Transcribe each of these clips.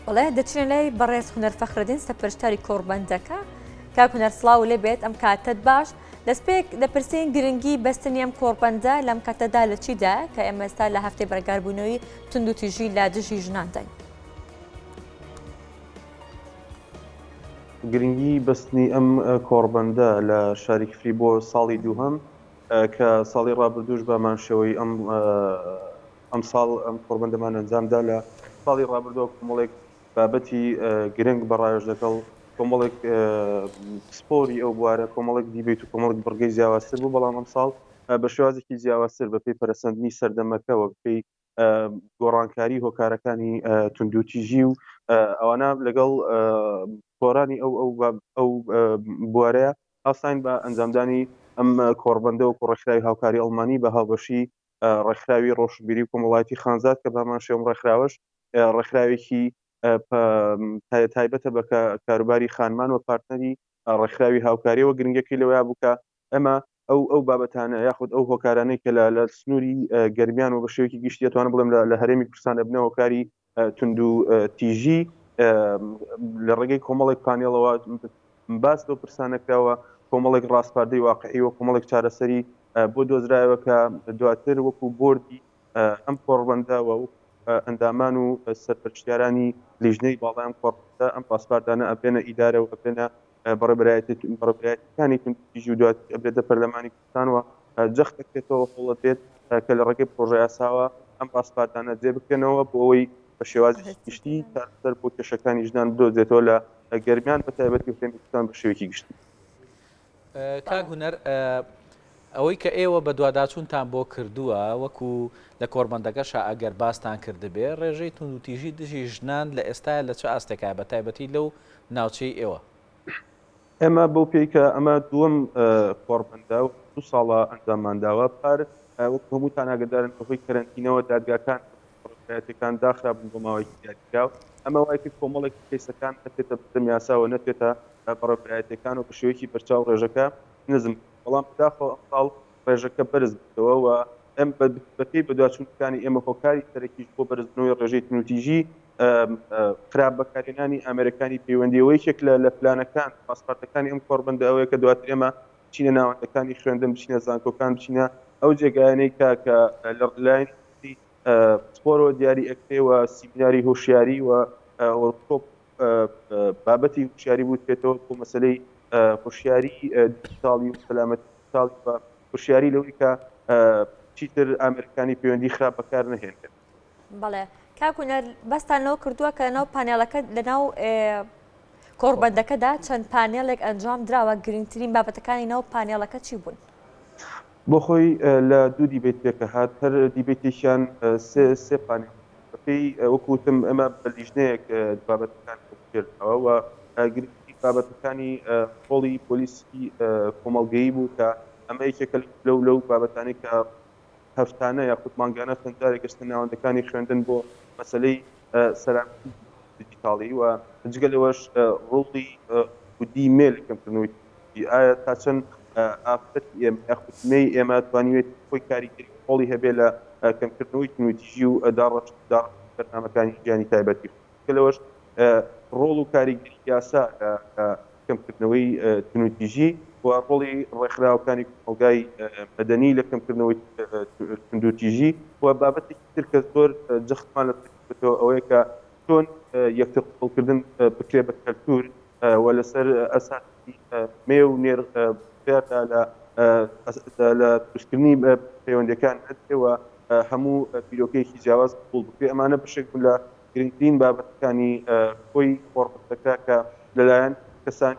بەڵێ دەچێن لای بەڕێز هونەر فەخرەدین سەرپەرشتاری کۆڕبەندەکە کاک هونەر سڵاو لێ بێت ئەم کاتت باش دەستپێک دەپرسین گرنگی بەستنی ئەم کۆڕبەندە لەم کاتەدا لە چیدا کە ئێمە ئێستا لە هەفتەی بەرگاربوونەوەی تونند و تیژی لە دژی ژنان داین. گرنگی بەستنی ئەم کۆڕبەندە لە شاری کفری بۆ ساڵی دووهەم کە ساڵی ڕابردووش بەمانشەوەی ئەم ساڵ ئەم کۆڕبەندەمان ئەنجامدا لە ساڵی ڕابردووە کۆمەڵێک بابەتی گرنگ بەڕایۆژ دەکەڵ کۆمەڵێک سپۆری ئەو بوارە کۆمەڵێک دیبێت و کۆمەڵێک بڕگەی جیاوازتر بوو بەڵام ئەم ساڵ بە شێوازێکی جیاوازتر بەپێی پەرەسەندنی سەردەمەکەوە بپێی گۆڕانکاری هۆکارەکانی توندوتیژی و ئەوانە لەگەڵ گۆڕانی ئەو بوارەیە ئاساین بە ئەنجامدانی ئەم کۆڕبەندە و ڕێکخراوی هاوکاری ئەڵمانی بە هاوبەشی ڕێکخراوی ڕۆشنبیری و کۆمەڵایەتی خانزاد کە بامان شێوم ڕێکخراوەش ڕێکخراوێکی تایبەتە بە کاروباری خانمان و پارتنەری ڕێکخراوی هاوکاریەوە گرنگەکەی لەوەیە بووکە ئەمە ئەو بابەتانە یاخود ئەو هۆکارانەی کە لە سنووری گەرمیان و بە شێوەیەکی گشتی دەتوانم بڵێم لە هەرێمی کوردستان دەبنە هۆکاری توندوتیژی لە ڕێگەی کۆمەڵێک پانێڵەوە باس بۆ پرسانەکراوە کۆمەڵێک ڕاستپاردەی واقعی و کۆمەڵێک چارەسەری بۆ دۆزرایەوە کە دواتر وەکو بۆردی ئەم کۆڕبەندەوە و ئەندامان و سەرپەرشتیارانی لیژنەی باڵیان کۆڕبەندە ئەم پاسپاردانە ئەبێنە ئیدارە و ئەبێنە بەڕێبەرایەتیەکانی توندوتیژی و دوات ئەبێتە پەرلەمانی کوردستانەوە جەخت دەکرێتەوە هەوڵ دێت کە لە ڕێگەی پرۆژە یاساوە ئەم پاسپاردانە جێ بکەنەوە بۆ ئەوەی بە شێوازی گشتی تاسەر بۆ کێشەکانی ژنان بدۆزێتەوە لە گەرمیان بە تایبەتی و هەرێمی کوردستان بە شێوەیەکی گشتی. کاک هونەر ئەوەی کە ئێوە بە دوواداچوونتان بۆ کردووە وەکو لە کۆڕبەندەکەشە ئەگەر باستان کردبێ ڕێژەی توندوتیژی دژی ژنان لە ئێستاە لە چه ئاستێکای بە تایبەتی لەو ناوچەی ئێوە ئێمە بەو پێیکە ئەمە دووەم کۆڕبەندە و دو ساڵە ئەنجاممانداوە پار وەکو هەمووتان ئاگدارن بەهۆی کەرەنتینەوە دادگاکان ڕێگەکان داخرابوون بۆ ماوەیەکی دیاریکراو ئەمە وای کرد کۆمەڵێک کەیسەکان نەچێتە بەردەم یاساوە نەچێتە بەڕێبەرایەتیەکان و بە شێوەیەکی بەرچاو ڕێژەکە نزم بەڵام داخۆ ئەم ساڵ ڕێژەکە بەرز بکەوە و ئەم بەپێی بەدواچوونەکانی ئێمە هۆکاری سەرەکیش بۆ بەرزبوونەوەی ڕێژەی توندوتیژی خراپ بەکارهێنانی ئەمریکانی پەیوەندیەوەیەکێک لە پلانەکان پاسپارتەکانی ئەم کۆڕبەندە ئەوەیە کە دواتر ئێمە بچینە ناوەندەکانی خوێندن بچینە زانکۆکان بچینە ئەو جێگایانەی کە لە لایەن سپۆرەوە دیاری ئەکرێوە سیمیناری هۆشیاری و وەرکشۆپ بابەتی هوشیاری بوو بێتەوە بۆ مەسەلەی هوشیاری دیجیتاڵی و سەلامەتی دیجیتاڵی و هوشیاری لەوەی کە چیتر ئەمریکانی پەیوەندی خراپ بەکار نەهێنرێت. بەڵێ کاک هونەر بەستانەوە کردووە کە لەناو پانێڵەکە لەناو کۆڕبەندەکەدا چەند پانێڵێک ئەنجام دراوە گرنگترین بابەتەکانی ناو پانێڵەکە چی بوون؟ بۆ خۆی لە دوو دیبێت پێکە هات هەر دیبێتێکیان سێ پانێڵ بەپێی وەکوتم ئەمە بە لیژنەیەک بابەتەکان کردەوە و گرنگی بابەتەکانی ڕۆڵی پۆلیسی کۆمەڵگەیی بوو کە ئەمە یەکێکە لەو بابەتانی کە هەفتانە یاخود مانگانە چەندجارێک گەشتن ناوەندەکانی خوێندن بۆ مەسەلەی سەلامەتی دیجیتاڵی و جگە لەوەش ڕۆڵی دیمێل کەمکردنەوەی ئایا تا چەند ئافرەتی ئێمە یاخودمەی ئێمە توانیوێت خۆی کاریگەری خۆڵی هەبێ لە کەمکردنەوەی توندوتیژی و داڕەشدار بەرنامەکانی ژیانی تایبەتی کە لەوەش ڕۆڵ و کاریگەری یاسا لە کەمکردنەوەی توندوتیژی و ڕۆڵی ڕێکخراوەکانی کۆمەلگای مەدەنی لە کەمکردنەوەی توندوتیژی و بابەتێکی تر کە زۆر جەختمان لەبێتەوە ئەوەیە کە چۆن یەکتر قوڵکردن بکرێ بە کەلتور و لەسەر ئەساسی مێ و نێر بێتە لە دروستکردنی پەیوەندیەکان هەتەوە هەموو بیرۆکەیەکی جیاواز قوڵ بکرێ ئەمانە بەشێک بوون لە گرنگترین بابەتەکانی خۆی کۆڕبەندەکە کە لەلایەن کەسان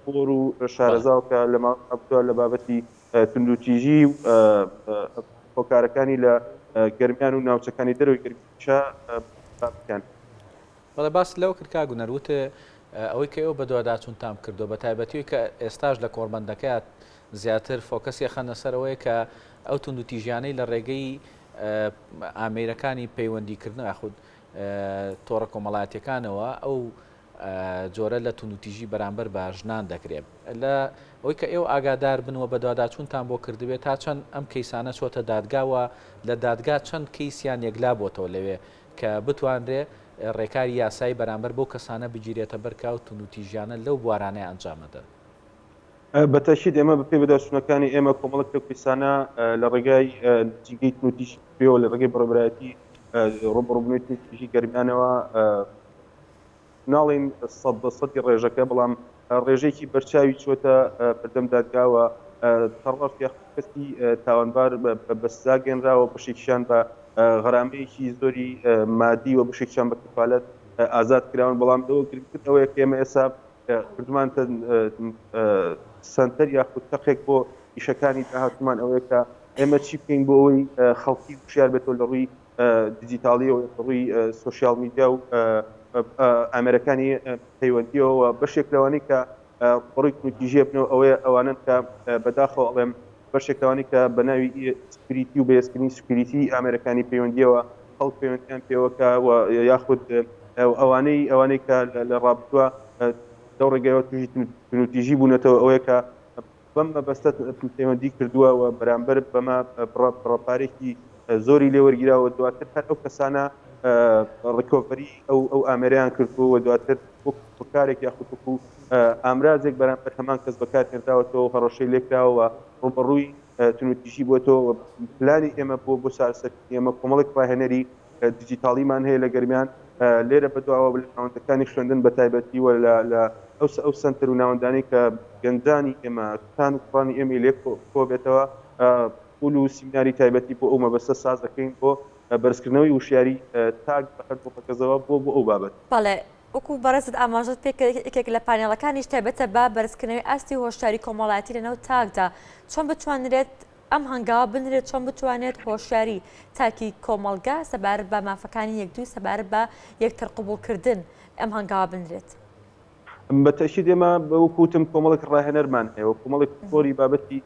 پۆر و شارەزاو کە لە ماوەی لە بابەتی توندوتیژی و هۆکارەکانی لە گەرمیان و ناوچەکانی دەرەوەی گەرمیشە بابەتیان. بەڵێ باس لەو کرد کاک هونەر وتە ئەوەی کە ئێوە بە دوواداچوونتان کردو بە تایبەتیەوەی کە ئێستاش لە کۆڕبەندەکەات زیاتر فۆکەسی خەنە سەرەوەی کە ئەو توندوتیژیانەی لە ڕێگەی ئامێرەکانی پەیوەندیکردن یاخود تۆڕە کۆمەڵایەتیەکانەوە ئەو جۆرە لە توندوتیژی بەرامبەر بە ژنان دەکرێت لە ئەوەی کە ئێوە ئاگادار بنەوە بە دوواداچوونتان بۆ کردبێت تا چەند ئەم کەیسانە چۆتە دادگاوە لە دادگا چەند کەیسیان یەکلا بۆتەوە لەوێ کە بتوانرێ ڕێکاری یاسایی بەرامبەر بۆ کەسانە بگیرێتە بەرکاو تونوتیژیانە لەو بوارانەی ئەنجامەدەن. بەتەشید ئێمە بە پێ بەداشتنەکانی ئێمە کۆمەڵک پێکویسانە لە ڕێگای جیگەی تونوتیژی پێوە لە ڕێگەی بەڕێبەتی ڕۆبڕبوونی تونوتیژی گەرمیانەوە ناڵین 100% ڕێژەکە بەڵام ڕێژێکی بەرچاوی چۆتە بەردەم دادگاوە تەڕەف کەسی تاوانبار بە سزا گەێنراوە بەشێکیان بە غەرامەیەکی زۆری مادی و بەشێکیان بە کەفالەت ئازاد کراون بەڵام گرنگتر ئەوەیە کە ئێمە ئێستا کردمان سنتەر یاخود تەقێک بۆ ئیشەکانی داهاتومان ئەوەیە کە ئێمە چی بکەین بۆ ئەوەی خەڵکی وشیار بێتەوە لە ڕووی دیجیتاڵی و ڕووی سوۆسیال میدیا و ئامێرەکانی پەیوەندیەوە بەشێک لەوانەی کە ڕووی تونوتیژیە بنەوە ئەوەیە ئەوانن کە بەداخەوە ئەڵێم بەشێک لەوانی کە بە ناوی سکریتی و بەهێزکردنی سکریتی ئامێرەکانی پەیوەندیەوە خەڵک پەیوەندیان پێوەکە یاخود ئەوانەی کە لە ڕابردووە دەو ڕێگەیەوە توژی تونوتیژی بوونەتەوە ئەوەیە کە بەم مەبەستە پەیوەندی کردووە و بەرامبەر بەمە بڕەپارێکی زۆری لێوەرگیراوە دواتر هەر ئەو کەسانە ڕکۆڤەری ئەو ئامێریان کردووە دواتر کارێک یاخودکو ئامرازێک بەرامبەر هەمان کەس بەکار هێنراوەتەوە هەڕەشەی لێکراوە ڕوبەڕووی تونوتیژی بووەتەوە پلانی ئێمە بۆ سارسەرکردنی ئێمە کۆمەڵێک ڕاهێنەری دیجیتاڵیمان هەیە لە گەرمیان لێرە بەدواوە لە ناوەندەکانی خوێندن بە تایبەتیوە لە ئەو سنتەر و ناوەندانی کە گەنجانی ئێمە کوتان و کوڕانی ئێمە لێک کۆ بێتەوە پول و سیمیناری تایبەتی بۆ ئەو مەبەستە ساز دەکەین بۆ بەرزکردنەوەی وشیاری تاک بەخەر بۆ بەکەزەوە بۆ ئەو بابەت. بەڵێ وەکو بەڕێزت ئاماژەت پێ یەکێک لە پانێڵەکانیش تایبەتە بە بەرزکردنەوەی ئاستی هۆشیاری کۆمەڵایەتی لەنەو تاکدا چۆن بتوانرێت ئەم هەنگاوە بنرێت چۆن بتوانێت هۆشیاری تاکی کۆمەڵگا سەبارەت بە مافەکانی یەکدوو سەبارەت بە یەکتر قبولکردن ئەم هەنگاوە بنرێت. بەتەشید ئێمە بەوەکوتم کۆمەڵێک ڕاهێنەرمان هەیە و کۆمەڵێک فۆری بابەتی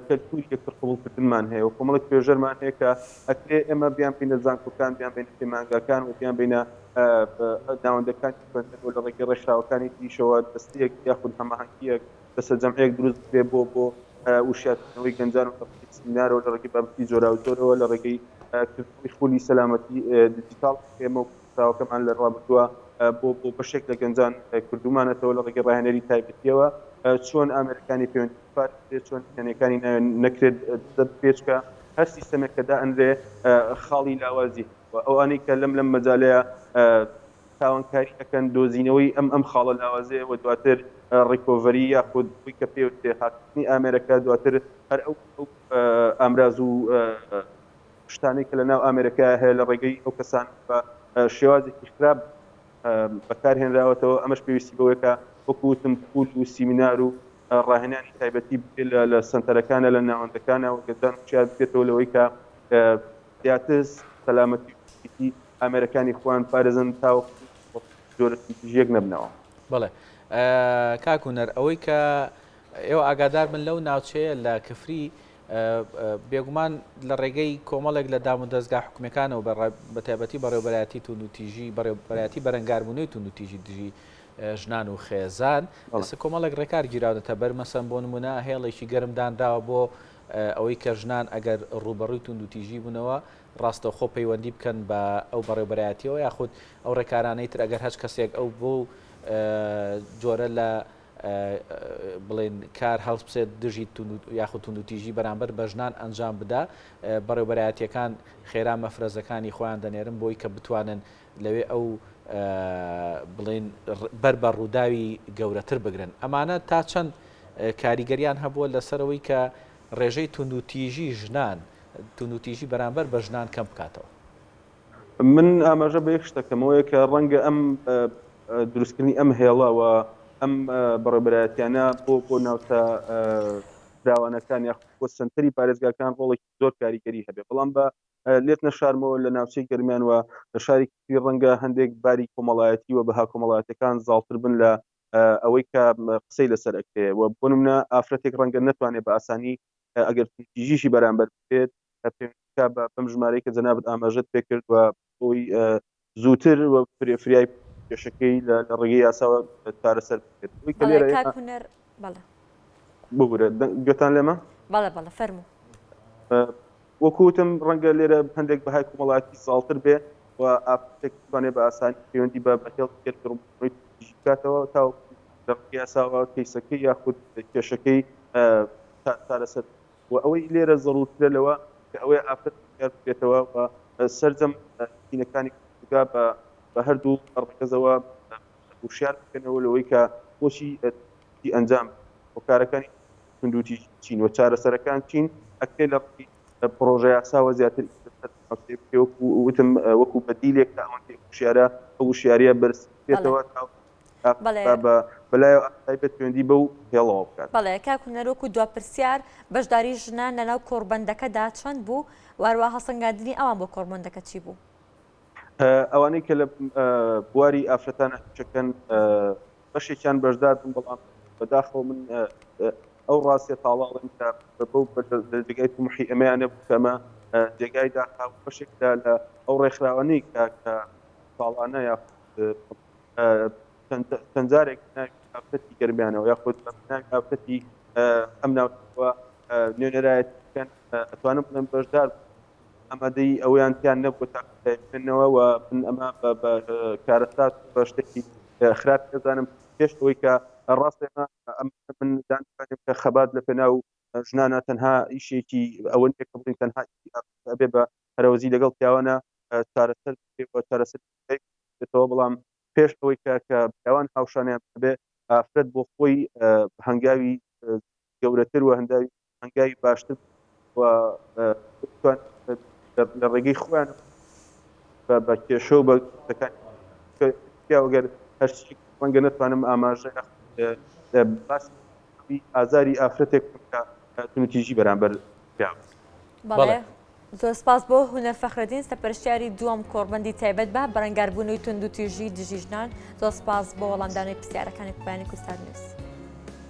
کەلتوری یەکتر قبولکردنمان هەیە و کۆمەڵێک توێژەرمان هەیە کە ئەکرێ ئێمە بیان بینە زانکۆکان بیان بینە پەیمانگاکان و بیان بینە ناوەندەکانی خوێندن و لە ڕێگەی ڕێکخراوەکانی تریشەوە دەستەیەک یاخود هەماهەنگیەک دەستە جەمعەیەک دروست بێ بۆ وشارکردنەوەی گەنجان و سیمینارەوە لە ڕێگەی بابەتی جۆرا و جۆرەوە لە ڕێگەی کردنەوەی خولی سەلامەتی دیجیتاڵ ئێمە کراوەکەمان لە ڕابردووە بۆ بەشێک لە گەنجان کردومانەتەوە لە ڕێگەی ڕاهێنەری تایبەتیەوە چۆن ئامێرەکانی پەیوەندی چۆن کەنەکانی نەکرێت پێچکە هەر سیستەمێک کە دائەنرێ خاڵی لاوازی ئەوانەی کە لەم مەجالەیە تاوانکاری ئەەکەن دۆزینەوەی ئەم خاڵە لاوازەیە و دواتر ڕیکۆڤەری یاخود بووی کە پێوتێ هاتنی ئامێرەکە دواتر هەر ئەو ئامراز و شتانی کە لە ناو ئامێرەکە هەیە لە ڕێگەی ئەو کەسان بە شێوازێکی خراپ بەکارهێنراوەتەوە ئەمەش پێویستی بەوەیە وەکوتم پول و سیمینار و ڕاهێنانی تایبەتی لە سنتەرەکانە لە ناوەندەکانە و گەزان چیان بێتەوە لەوەی کە زیاتر سەلامەتی ئامێرەکانی خوان پارێزن تا جۆرە تونوتیژیەک نەبنەوە. بەڵێ کاکوونەر ئەوەی کە ئێوە ئاگادار من لەو ناوچەیە لە کفری بێگومان لە ڕێگەی کۆمەڵێک لە دام و دەستگا حکومەکانەوە بە تایبەتی بەڕێوەبەرایەتی تونوتیژی بەڕێوەبەرایەتی بەرەنگاربوونەوەی تونوتیژی دژی ژنان و خێزان ئێستا کۆمەڵێک ڕێکار گیراونەتە بەرمەسەن بۆ نمونە هێڵێکی گەرمدانراوە بۆ ئەوەی کە ژنان ئەگەر ڕوبەڕووی تونوتیژی بوونەوە ڕاستەوخۆ پەیوەندی بکەن بە ئەو بەڕێوەبەرایەتیەوە یاخود ئەو ڕێکارانەی تر ئەگەر هەچ کەسێک ئەو بۆ جۆرە لە بڵێن کار هەڵس بسێت دژی یاخود تونوتیژی بەرامبەر بە ژنان ئەنجام بدا بەڕێوەبەرایەتیەکان خێرا مەفرەزەکانی خۆیان دەنێرن بۆی کە بتوانن لەوێ ئەو بڵێن بەر بە ڕووداوی گەورەتر بگرن ئەمانە تا چەند کاریگەریان هەبووە لەسەرەوەی کە ڕێژەی تونوتیژی ژنان تونوتیژی بەرامبەر بە ژنان کەم بکاتەوە. من ئاماژە بە یەک شتەکەمەوەیە کە ڕەنگە ئەم دروستکردنی ئەم هێڵەوە ئەم بەڕێوەبەرایەتیانە بۆ ناوتە فراوانەکان یاخود بۆ سنتەری پارێزگاکان ڕۆڵێکی زۆر کاریگەری هەبێ بەڵام بە لێت نەشارمەوە لە ناوچەی گەرمیان وە لە شاری ڕەنگە هەندێک باری کۆمەڵایەتی و بەها کۆمەڵایەتەکان زاڵتر بن لە ئەوەی کە قسەی لەسەر ئەکرێ و بۆ نمونە ئافرەتێک ڕەنگە نەتوانێت بە ئاسانی ئەگەر تونوتیژیشی بەرامبەر بکرێت بەم ژمارەی کە جەنابەت ئاماژەت پێ کرد و بۆی زووتر و فریای کێشەکەی لە ڕێگەی یاساوە چارەسەر بکرێت ببورە گوێتان لێمە فەرموو وەکوتم ڕەنگە لێرە هەندێک بەهای کۆمەڵایەتی ساڵتر بێ و ئافرەتێک توانێت بە ئاسانی پەیوەندی بە هێڵکێت ڕوونی تیژی بکاتەوە تا یاساوە کەیسەکەی یاخود کێشەکەی چارەسەر و ئەوەی لێرە زەڕوترە لەوە کە ئەوەی ئافرەت بێتەوە سەرجەم تینەکانی بە هەردوو ڕێگەزەوە وشیار بکەنەوە لەوەی کە بۆچی ئەنجام کارەکانی توندوتی چین و چارەسەرەکان چین ئەکرێت لە پرۆژە یاساوە زیاتر وتم وەکو بەدیلێک تا ئەوەندەی وشیارە ئەو وشیاریە بەرزێتەوە بەلای تایبەت پەیوەندی بەو هێڵەوە بکات. بەڵێ کاکوونەرۆک و دوپرسیار بەشداری ژنان لەناو کۆڕبەندەکەدا چەند بوو واروە هەسەنگاندنی ئەوان بۆ کۆڕبەندەکە چی بوو؟ ئەوانەی کە لە بواری ئافرەتانە چەکەن بەشێکیان بەشدار بوون بەڵام بەداخەوە من ئەو ڕاستیە تاڵاڵم کە بەو جێگای تومحی ئەمەیانە بوو کە ئەمە جێگای داخاو بەشێکدا لە ئەو ڕێکخراوانەی کە ساڵانە یا چەندجارێک ئافرەتی گەرمیانەوە یاخود ئافرەتی ئەم ناوەوە نوێنەرایەتیکەن ئەتوانم بڵێن بەشدار ئەمەدەی ئەویان تیان نەبووە تاقیکردنەوە و من ئەمە بە کارەسات بە شتێکی خراپ دەزانم پێش ئەوەی کە ڕاستێمە من دانم کە خەبات لە پێناو ژنانە تەنها ئیشێکی ئەوەن پێکە بڵین تەنها ئەبێ بە هەرەوەزی لەگەڵ پیاوانە چارەسەر چارەسەرێتەوە بەڵام پێش ئەوەی کە پیاوان هاوشانیان بێ ئافرەت بۆ خۆی هەنگاوی گەورەتر و هەنگاوی باشتر و لە ڕێگەی خۆیان بە کێشە و بەگەر هەرچی وەنگە نتوانم ئاماژە باسی ئازاری ئافرەتێک تونوتیژی بەرامبەر پیاوە. بەڵێ زۆر سپاس بۆ هونەر فەخرەدین سەرپەرشتیاری دووەم کۆڕبەندی تایبەت بە بەرەنگاربوونەوەی توندوتیژی دژی ژنان. زۆر سپاس بۆ وەڵامدانەوەی پرسیارەکانی کوپایانی کوردستان نیوز.